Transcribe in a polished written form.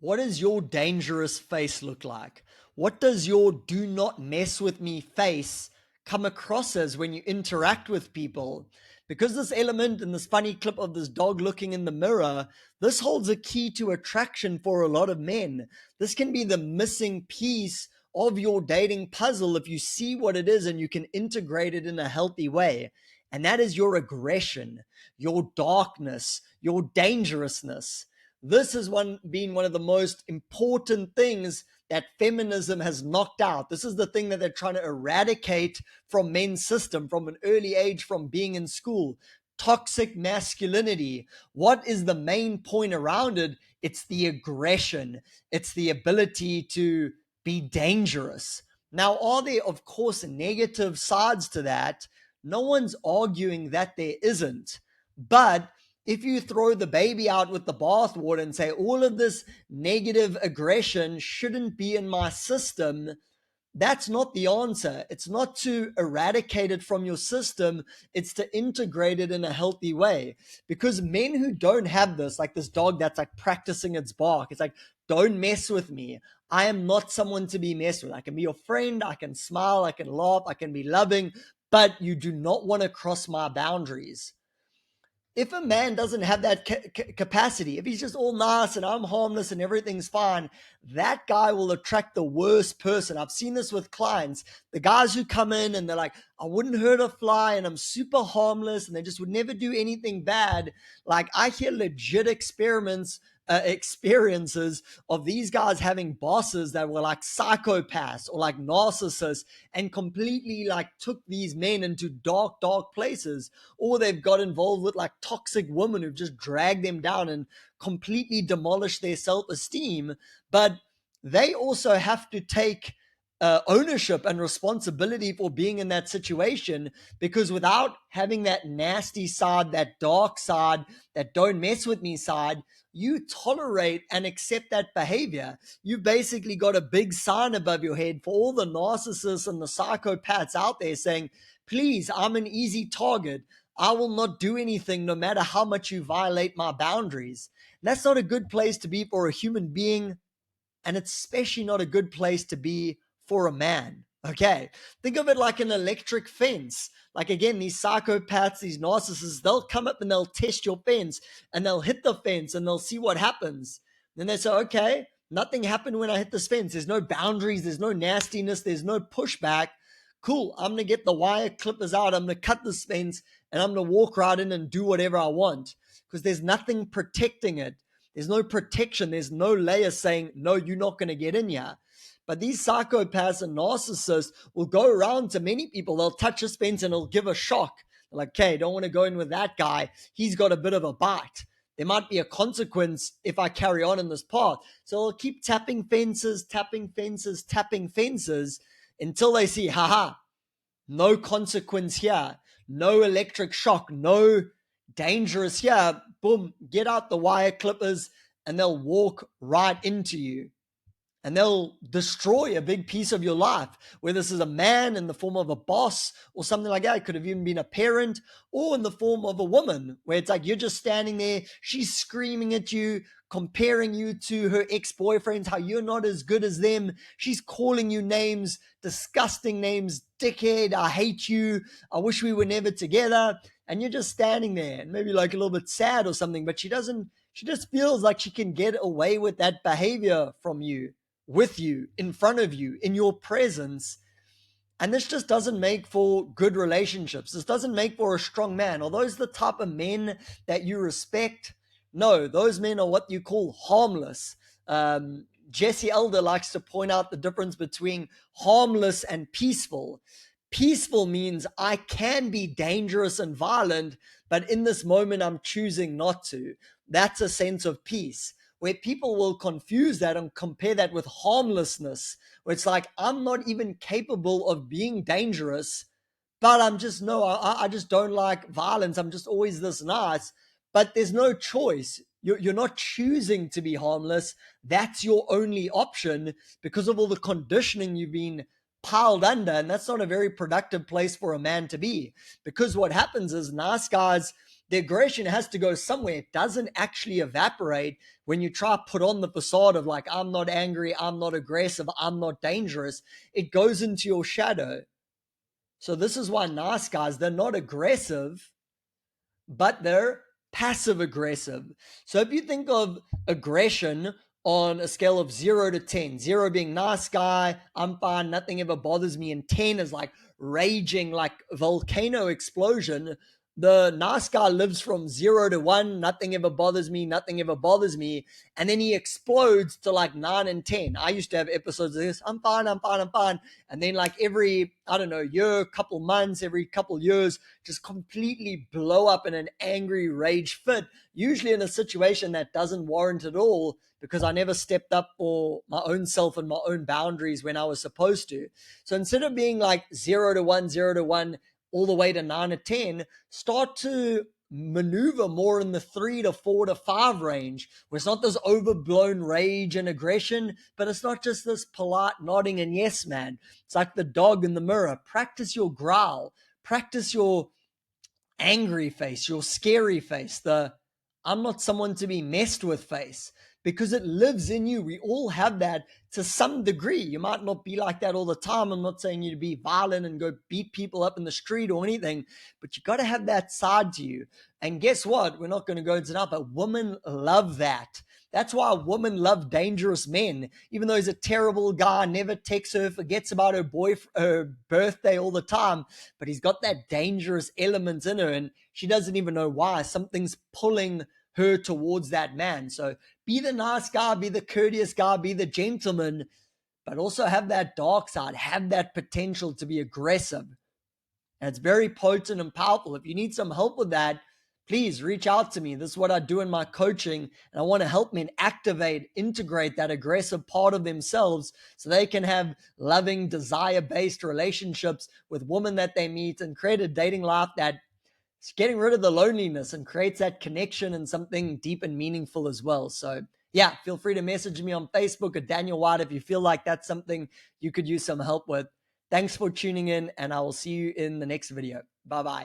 What does your dangerous face look like? What does your do not mess with me face come across as when you interact with people? Because this element in this funny clip of this dog looking in the mirror, this holds a key to attraction for a lot of men. This can be the missing piece of your dating puzzle if you see what it is and you can integrate it in a healthy way. And that is your aggression, your darkness, your dangerousness. This has been one of the most important things that feminism has knocked out. This is the thing that they're trying to eradicate from men's system from an early age, from being in school. Toxic masculinity. What is the main point around it? It's the aggression. It's the ability to be dangerous. Now, are there, of course, negative sides to that? No one's arguing that there isn't. But if you throw the baby out with the bathwater and say all of this negative aggression shouldn't be in my system, that's not the answer. It's not to eradicate it from your system, it's to integrate it in a healthy way. Because men who don't have this, like this dog that's like practicing its bark, it's like, don't mess with me. I am not someone to be messed with. I can be your friend, I can smile, I can laugh, I can be loving, but you do not want to cross my boundaries. If a man doesn't have that capacity, if he's just all nice and I'm harmless and everything's fine, that guy will attract the worst person. I've seen this with clients. The guys who come in and they're like, I wouldn't hurt a fly and I'm super harmless and they just would never do anything bad. Like I hear legit experiences of these guys having bosses that were like psychopaths or like narcissists and completely like took these men into dark places, or they've got involved with like toxic women who've just dragged them down and completely demolished their self-esteem. But they also have to take ownership and responsibility for being in that situation, because without having that nasty side, that dark side, that don't mess with me side, you tolerate and accept that behavior. You've basically got a big sign above your head for all the narcissists and the psychopaths out there saying, please, I'm an easy target. I will not do anything no matter how much you violate my boundaries. And that's not a good place to be for a human being, and it's especially not a good place to be for a man. Okay, think of it like an electric fence. Like, again, these psychopaths, these narcissists, they'll come up and they'll test your fence and they'll hit the fence and they'll see what happens. Then they say, okay, nothing happened when I hit this fence. There's no boundaries, there's no nastiness, there's no pushback. Cool, I'm gonna get the wire clippers out, I'm gonna cut this fence, and I'm gonna walk right in and do whatever I want, because there's nothing protecting it. There's no protection. There's no layer saying, no, you're not going to get in here. But these psychopaths and narcissists will go around to many people. They'll touch a fence and it'll give a shock. They're like, okay, don't want to go in with that guy. He's got a bit of a bite. There might be a consequence if I carry on in this path. So they'll keep tapping fences, tapping fences, tapping fences until they see, haha, no consequence here, no electric shock, no dangerous here. Boom, get out the wire clippers and they'll walk right into you and they'll destroy a big piece of your life. Whether this is a man in the form of a boss or something like that, it could have even been a parent, or in the form of a woman, where it's like you're just standing there, she's screaming at you, comparing you to her ex-boyfriends, how you're not as good as them. She's calling you names, disgusting names, dickhead, I hate you, I wish we were never together. And you're just standing there and maybe like a little bit sad or something, but she just feels like she can get away with that behavior from you, with you, in front of you, in your presence. And this just doesn't make for good relationships. This doesn't make for a strong man. Are those the type of men that you respect? No, those men are what you call harmless. Jesse Elder likes to point out the difference between harmless and peaceful. Peaceful means I can be dangerous and violent, but in this moment, I'm choosing not to. That's a sense of peace, where people will confuse that and compare that with harmlessness, where it's like, I'm not even capable of being dangerous, but I'm just, no, I just don't like violence. I'm just always this nice, but there's no choice. You're not choosing to be harmless. That's your only option because of all the conditioning you've been piled under. And that's not a very productive place for a man to be, because what happens is nice guys, the aggression has to go somewhere. It doesn't actually evaporate when you try to put on the facade of like, I'm not angry, I'm not aggressive, I'm not dangerous. It goes into your shadow. So this is why nice guys, they're not aggressive, but they're passive aggressive. So if you think of aggression on a scale of 0 to 10, 0 being nice guy, I'm fine, nothing ever bothers me, and 10 is like raging, like volcano explosion. The nice guy lives from 0 to 1, nothing ever bothers me, nothing ever bothers me, and then he explodes to like 9 and 10. I used to have episodes of this, I'm fine, I'm fine, I'm fine, and then like every, I don't know, year, couple months, every couple years, just completely blow up in an angry rage fit, usually in a situation that doesn't warrant it all, because I never stepped up for my own self and my own boundaries when I was supposed to. So instead of being like 0 to 1, 0 to 1, all the way to 9 to 10, start to maneuver more in the 3 to 4 to 5 range, where it's not this overblown rage and aggression, but it's not just this polite nodding and yes man. It's like the dog in the mirror. Practice your growl, practice your angry face, your scary face, the I'm not someone to be messed with face, because it lives in you. We all have that to some degree. You might not be like that all the time. I'm not saying you to be violent and go beat people up in the street or anything, but you got to have that side to you. And guess what? We're not going to go into that, but women love that. That's why women love dangerous men. Even though he's a terrible guy, never texts her, forgets about her birthday all the time, but he's got that dangerous element in her, and she doesn't even know why. Something's pulling her towards that man. So be the nice guy, be the courteous guy, be the gentleman, but also have that dark side, have that potential to be aggressive. And it's very potent and powerful. If you need some help with that, please reach out to me. This is what I do in my coaching. And I want to help men activate, integrate that aggressive part of themselves so they can have loving, desire-based relationships with women that they meet and create a dating life that's getting rid of the loneliness and creates that connection and something deep and meaningful as well. So yeah, feel free to message me on Facebook at Daniel White if you feel like that's something you could use some help with. Thanks for tuning in, and I will see you in the next video. Bye-bye.